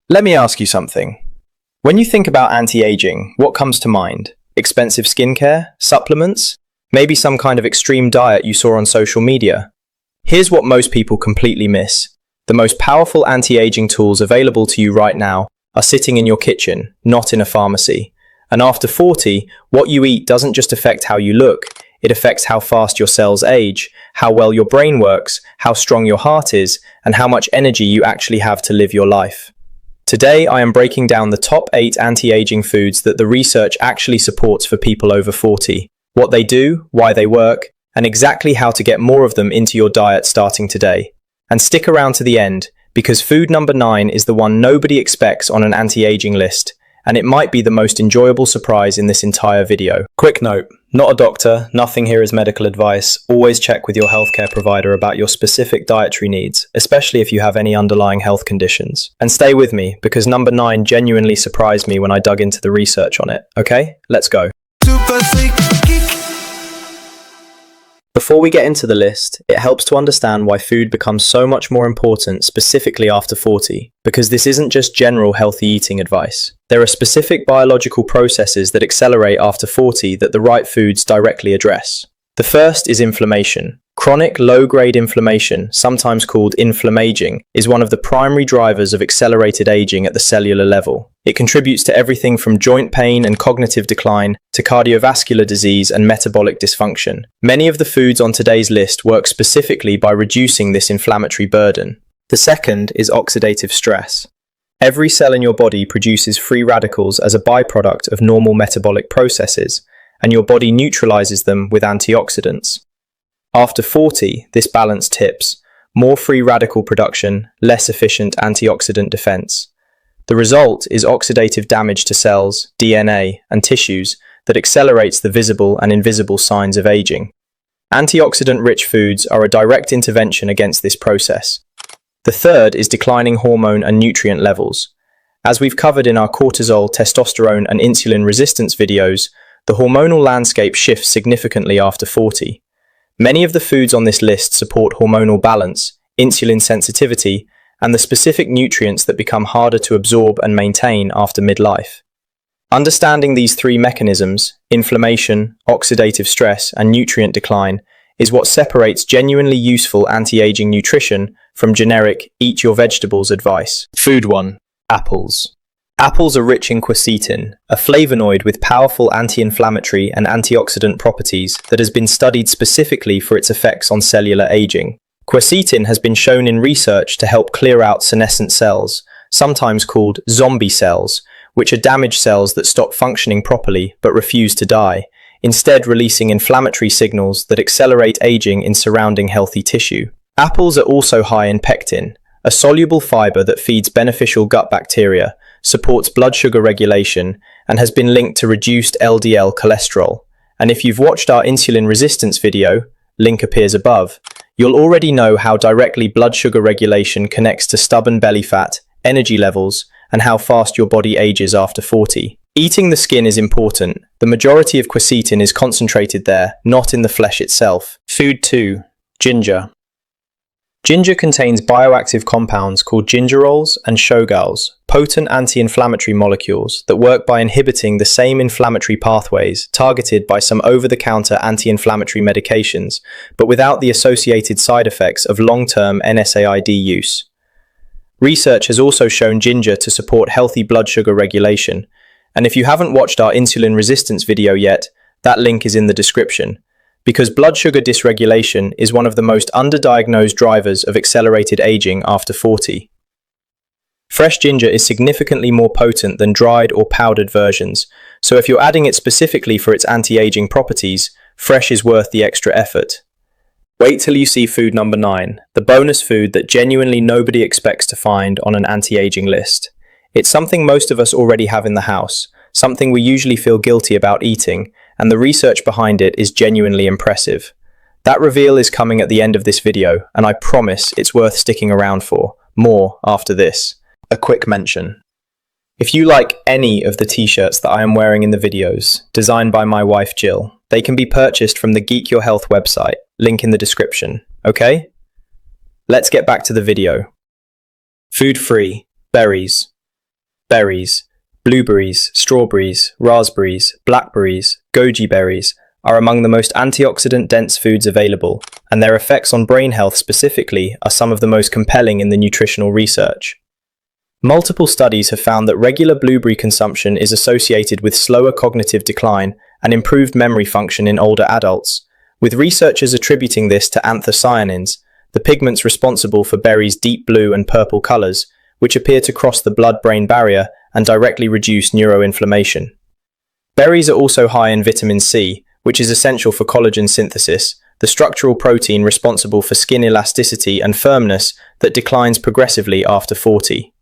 Let me ask you something. When you think about anti-aging, what comes to mind? Expensive skincare? Supplements? Maybe some kind of extreme diet you saw on social media? Here's what most people completely miss. The most powerful anti-aging tools available to you right now are sitting in your kitchen, not in a pharmacy. And after 40, what you eat doesn't just affect how you look, it affects how fast your cells age, how well your brain works, how strong your heart is, and how much energy you actually have to live your life. Today, I am breaking down the top 8 anti-aging foods that the research actually supports for people over 40, what they do, why they work, and exactly how to get more of them into your diet starting today. And stick around to the end, because food number 9 is the one nobody expects on an anti-aging list, and it might be the most enjoyable surprise in this entire video. Quick note, not a doctor, nothing here is medical advice. Always check with your healthcare provider about your specific dietary needs, especially if you have any underlying health conditions. And stay with me, because number 9 genuinely surprised me when I dug into the research on it. Okay, let's go. Super Sleek Geek. Before we get into the list, it helps to understand why food becomes so much more important specifically after 40, because this isn't just general healthy eating advice. There are specific biological processes that accelerate after 40 that the right foods directly address. The first is inflammation. Chronic low-grade inflammation, sometimes called inflammaging, is one of the primary drivers of accelerated aging at the cellular level. It contributes to everything from joint pain and cognitive decline to cardiovascular disease and metabolic dysfunction. Many of the foods on today's list work specifically by reducing this inflammatory burden. The second is oxidative stress. Every cell in your body produces free radicals as a byproduct of normal metabolic processes, and your body neutralizes them with antioxidants. After 40, this balance tips. More free radical production, less efficient antioxidant defense. The result is oxidative damage to cells, DNA, and tissues that accelerates the visible and invisible signs of aging. Antioxidant-rich foods are a direct intervention against this process. The third is declining hormone and nutrient levels. As we've covered in our cortisol, testosterone, and insulin resistance videos, the hormonal landscape shifts significantly after 40. Many of the foods on this list support hormonal balance, insulin sensitivity, and the specific nutrients that become harder to absorb and maintain after midlife. Understanding these 3 mechanisms, inflammation, oxidative stress, and nutrient decline, is what separates genuinely useful anti-aging nutrition from generic eat your vegetables advice. Food 1. Apples. Apples are rich in quercetin, a flavonoid with powerful anti-inflammatory and antioxidant properties that has been studied specifically for its effects on cellular aging. Quercetin has been shown in research to help clear out senescent cells, sometimes called zombie cells, which are damaged cells that stop functioning properly but refuse to die, instead releasing inflammatory signals that accelerate aging in surrounding healthy tissue. Apples are also high in pectin, a soluble fiber that feeds beneficial gut bacteria, supports blood sugar regulation, and has been linked to reduced LDL cholesterol. And if you've watched our insulin resistance video, link appears above, you'll already know how directly blood sugar regulation connects to stubborn belly fat, energy levels, and how fast your body ages after 40. Eating the skin is important. The majority of quercetin is concentrated there, not in the flesh itself. Food 2. Ginger. Ginger contains bioactive compounds called gingerols and shogals, potent anti-inflammatory molecules that work by inhibiting the same inflammatory pathways targeted by some over-the-counter anti-inflammatory medications, but without the associated side effects of long-term NSAID use. Research has also shown ginger to support healthy blood sugar regulation, and if you haven't watched our insulin resistance video yet, that link is in the description. Because blood sugar dysregulation is one of the most underdiagnosed drivers of accelerated aging after 40. Fresh ginger is significantly more potent than dried or powdered versions, so if you're adding it specifically for its anti-aging properties, fresh is worth the extra effort. Wait till you see food number 9, the bonus food that genuinely nobody expects to find on an anti-aging list. It's something most of us already have in the house, something we usually feel guilty about eating, and the research behind it is genuinely impressive. That reveal is coming at the end of this video, and I promise it's worth sticking around for. More after this. A quick mention. If you like any of the t-shirts that I am wearing in the videos, designed by my wife Jill, they can be purchased from the Geek Your Health website, link in the description, okay? Let's get back to the video. Food 3. Berries. Berries. Blueberries, strawberries, raspberries, blackberries, goji berries are among the most antioxidant-dense foods available, and their effects on brain health specifically are some of the most compelling in the nutritional research. Multiple studies have found that regular blueberry consumption is associated with slower cognitive decline and improved memory function in older adults, with researchers attributing this to anthocyanins, the pigments responsible for berries' deep blue and purple colors, which appear to cross the blood-brain barrier and directly reduce neuroinflammation. Berries are also high in vitamin C, which is essential for collagen synthesis, the structural protein responsible for skin elasticity and firmness that declines progressively after 40.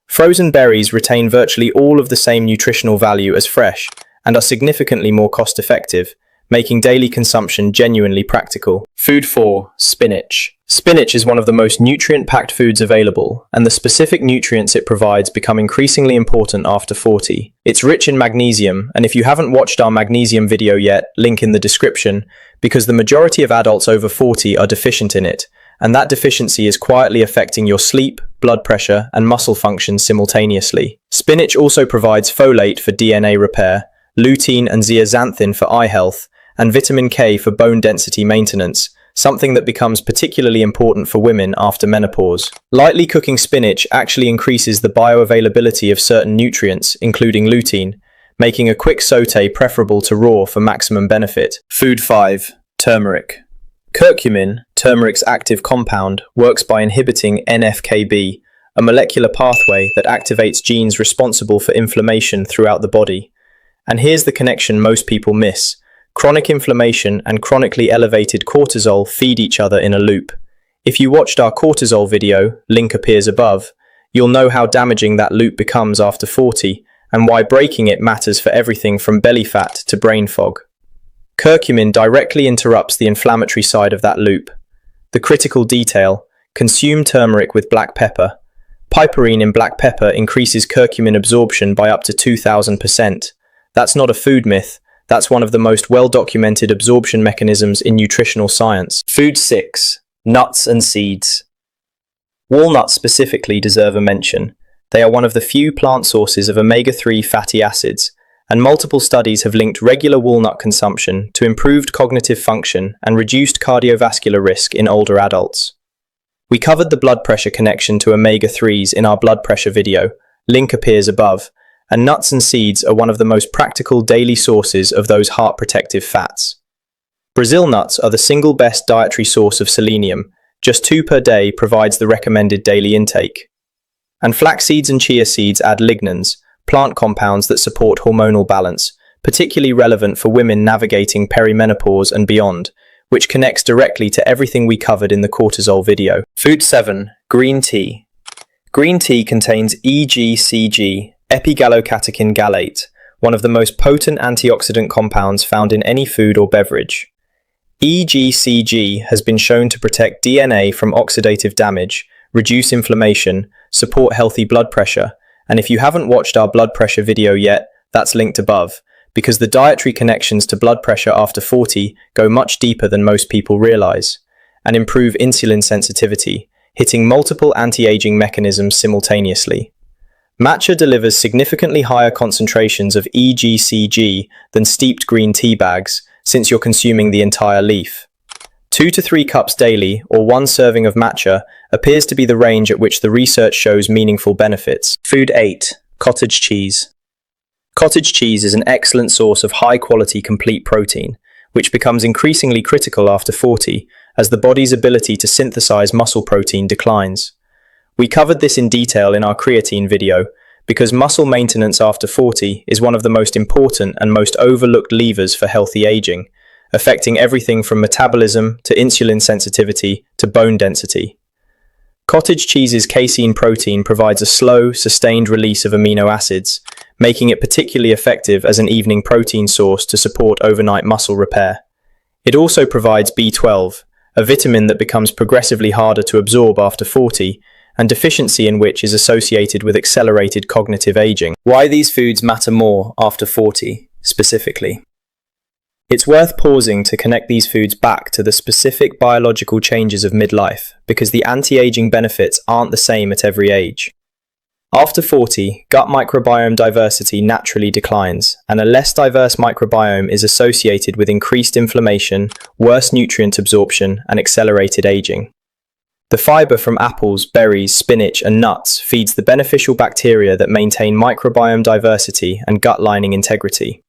Frozen berries retain virtually all of the same nutritional value as fresh and are significantly more cost-effective, making daily consumption genuinely practical. Food 4. Spinach. Spinach is one of the most nutrient-packed foods available, and the specific nutrients it provides become increasingly important after 40. It's rich in magnesium, and if you haven't watched our magnesium video yet, link in the description, because the majority of adults over 40 are deficient in it, and that deficiency is quietly affecting your sleep, blood pressure, and muscle function simultaneously. Spinach also provides folate for DNA repair, lutein and zeaxanthin for eye health, and vitamin K for bone density maintenance, something that becomes particularly important for women after menopause. Lightly cooking spinach actually increases the bioavailability of certain nutrients, including lutein, making a quick sauté preferable to raw for maximum benefit. Food 5. Turmeric. Curcumin, turmeric's active compound, works by inhibiting NF-κB, a molecular pathway that activates genes responsible for inflammation throughout the body. And here's the connection most people miss. Chronic inflammation and chronically elevated cortisol feed each other in a loop. If you watched our cortisol video, link appears above, you'll know how damaging that loop becomes after 40 and why breaking it matters for everything from belly fat to brain fog. Curcumin directly interrupts the inflammatory side of that loop. The critical detail: consume turmeric with black pepper. Piperine in black pepper increases curcumin absorption by up to 2,000%. That's not a food myth. That's one of the most well-documented absorption mechanisms in nutritional science. Food 6. Nuts and seeds. Walnuts specifically deserve a mention. They are one of the few plant sources of omega-3 fatty acids, and multiple studies have linked regular walnut consumption to improved cognitive function and reduced cardiovascular risk in older adults. We covered the blood pressure connection to omega-3s in our blood pressure video. Link appears above. And nuts and seeds are one of the most practical daily sources of those heart-protective fats. Brazil nuts are the single best dietary source of selenium. Just 2 per day provides the recommended daily intake. And flax seeds and chia seeds add lignans, plant compounds that support hormonal balance, particularly relevant for women navigating perimenopause and beyond, which connects directly to everything we covered in the cortisol video. Food 7. Green tea. Green tea contains EGCG, epigallocatechin gallate, one of the most potent antioxidant compounds found in any food or beverage. EGCG has been shown to protect DNA from oxidative damage, reduce inflammation, support healthy blood pressure, and if you haven't watched our blood pressure video yet, that's linked above, because the dietary connections to blood pressure after 40 go much deeper than most people realize, and improve insulin sensitivity, hitting multiple anti-aging mechanisms simultaneously. Matcha delivers significantly higher concentrations of EGCG than steeped green tea bags, since you're consuming the entire leaf. 2 to 3 cups daily, or 1 serving of matcha, appears to be the range at which the research shows meaningful benefits. Food 8. Cottage cheese. Cottage cheese is an excellent source of high-quality complete protein, which becomes increasingly critical after 40, as the body's ability to synthesize muscle protein declines. We covered this in detail in our creatine video, because muscle maintenance after 40 is one of the most important and most overlooked levers for healthy aging, affecting everything from metabolism to insulin sensitivity to bone density. Cottage cheese's casein protein provides a slow, sustained release of amino acids, making it particularly effective as an evening protein source to support overnight muscle repair. It also provides B12, a vitamin that becomes progressively harder to absorb after 40, and deficiency in which is associated with accelerated cognitive aging. Why these foods matter more after 40, specifically. It's worth pausing to connect these foods back to the specific biological changes of midlife, because the anti-aging benefits aren't the same at every age. After 40, gut microbiome diversity naturally declines, and a less diverse microbiome is associated with increased inflammation, worse nutrient absorption, and accelerated aging. The fiber from apples, berries, spinach, and nuts feeds the beneficial bacteria that maintain microbiome diversity and gut lining integrity.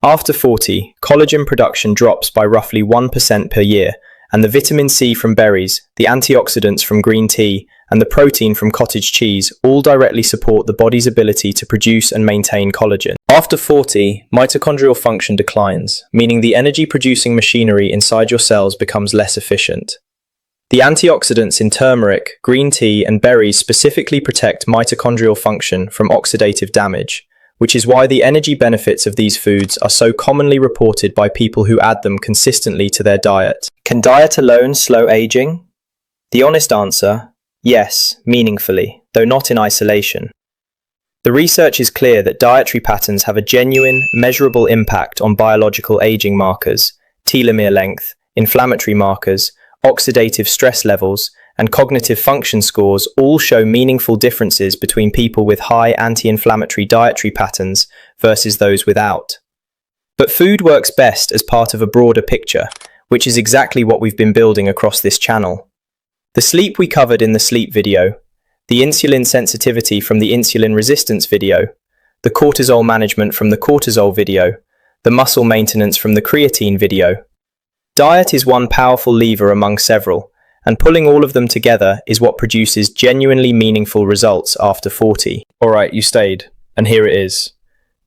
After 40, collagen production drops by roughly 1% per year, and the vitamin C from berries, the antioxidants from green tea, and the protein from cottage cheese all directly support the body's ability to produce and maintain collagen. After 40, mitochondrial function declines, meaning the energy-producing machinery inside your cells becomes less efficient. The antioxidants in turmeric, green tea, and berries specifically protect mitochondrial function from oxidative damage, which is why the energy benefits of these foods are so commonly reported by people who add them consistently to their diet. Can diet alone slow aging? The honest answer, yes, meaningfully, though not in isolation. The research is clear that dietary patterns have a genuine, measurable impact on biological aging markers, telomere length, inflammatory markers, oxidative stress levels, and cognitive function scores all show meaningful differences between people with high anti-inflammatory dietary patterns versus those without. But food works best as part of a broader picture, which is exactly what we've been building across this channel. The sleep we covered in the sleep video, the insulin sensitivity from the insulin resistance video, the cortisol management from the cortisol video, the muscle maintenance from the creatine video. Diet is one powerful lever among several, and pulling all of them together is what produces genuinely meaningful results after 40. Alright, you stayed, and here it is.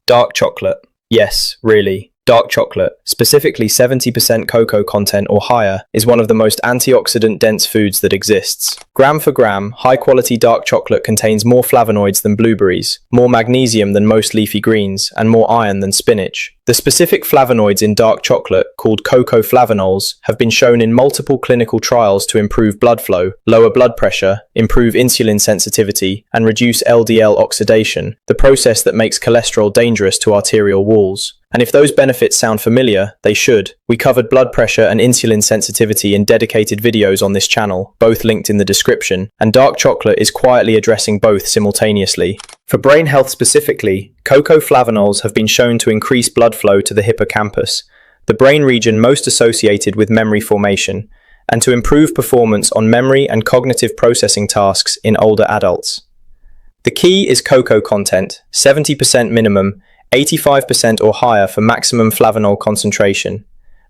Dark chocolate. Yes, really. Dark chocolate, specifically 70% cocoa content or higher, is one of the most antioxidant-dense foods that exists. Gram for gram, high-quality dark chocolate contains more flavonoids than blueberries, more magnesium than most leafy greens, and more iron than spinach. The specific flavonoids in dark chocolate, called cocoa flavonols, have been shown in multiple clinical trials to improve blood flow, lower blood pressure, improve insulin sensitivity, and reduce LDL oxidation, the process that makes cholesterol dangerous to arterial walls. And if those benefits sound familiar, they should. We covered blood pressure and insulin sensitivity in dedicated videos on this channel, both linked in the description, and dark chocolate is quietly addressing both simultaneously. For brain health specifically, cocoa flavonols have been shown to increase blood flow to the hippocampus, the brain region most associated with memory formation, and to improve performance on memory and cognitive processing tasks in older adults. The key is cocoa content, 70% minimum, 85% or higher for maximum flavanol concentration.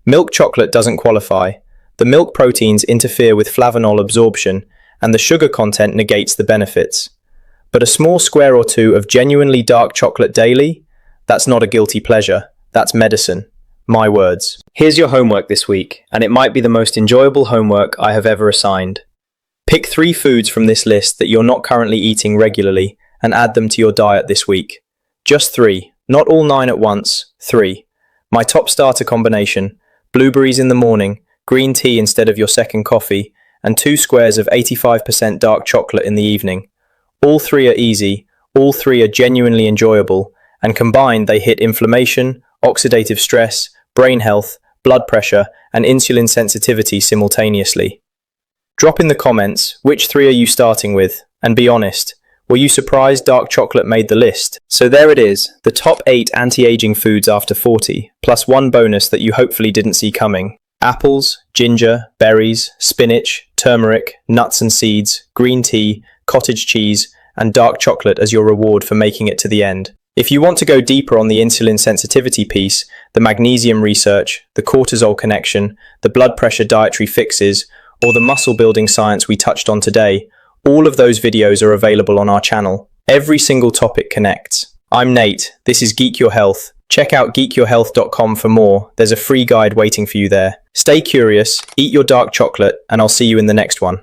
Milk chocolate doesn't qualify. The milk proteins interfere with flavanol absorption, and the sugar content negates the benefits. But a small square or two of genuinely dark chocolate daily? That's not a guilty pleasure. That's medicine. My words. Here's your homework this week, and it might be the most enjoyable homework I have ever assigned. Pick 3 foods from this list that you're not currently eating regularly and add them to your diet this week. Just 3. Not all 9 at once, 3. My top starter combination, blueberries in the morning, green tea instead of your second coffee, and 2 squares of 85% dark chocolate in the evening. All 3 are easy, all 3 are genuinely enjoyable, and combined they hit inflammation, oxidative stress, brain health, blood pressure, and insulin sensitivity simultaneously. Drop in the comments, which 3 are you starting with, and be honest. Were you surprised dark chocolate made the list? So there it is, the top 8 anti-aging foods after 40, plus one bonus that you hopefully didn't see coming. Apples, ginger, berries, spinach, turmeric, nuts and seeds, green tea, cottage cheese, and dark chocolate as your reward for making it to the end. If you want to go deeper on the insulin sensitivity piece, the magnesium research, the cortisol connection, the blood pressure dietary fixes, or the muscle building science we touched on today, all of those videos are available on our channel. Every single topic connects. I'm Nate, this is Geek Your Health. Check out geekyourhealth.com for more. There's a free guide waiting for you there. Stay curious, eat your dark chocolate, and I'll see you in the next one.